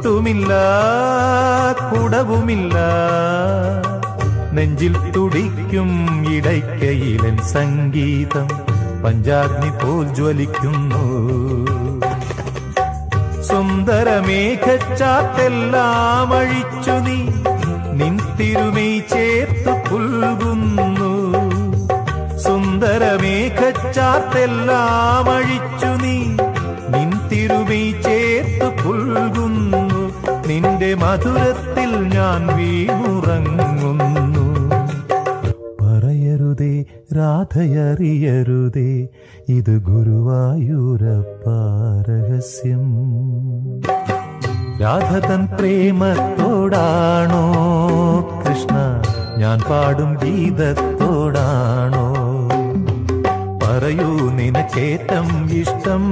കൊട്ടുമില്ല കുടവുമില്ല, നെഞ്ചിൽ തുടിക്കും ഇടയ്ക്കയിലൻ സംഗീതം പഞ്ചാഗ്നി പോൽ ജ്വലിക്കുന്നു. സുന്ദരമേഘച്ചാത്തെല്ലാം അഴിച്ചു നീ നിൻ തിരുമൈ ചേർത്തു പുൽകുന്നു. സുന്ദരമേഘച്ചാത്തെല്ലാം അഴിച്ചു നീ നിൻ തിരുമൈ ചേർത്തു പുൽകുന്നു. നിന്റെ മധുരത്തിൽ ഞാൻ വീണുറങ്ങുന്നു. പറയരുതേ രാധയറിയരുതേ, ഇത് ഗുരുവായൂരപ്പ രഹസ്യം. രാധ തൻ പ്രേമത്തോടാണോ കൃഷ്ണ ഞാൻ പാടും ഗീതത്തോടാണോ? പറയൂ നിനക്കേറ്റം ഇഷ്ടം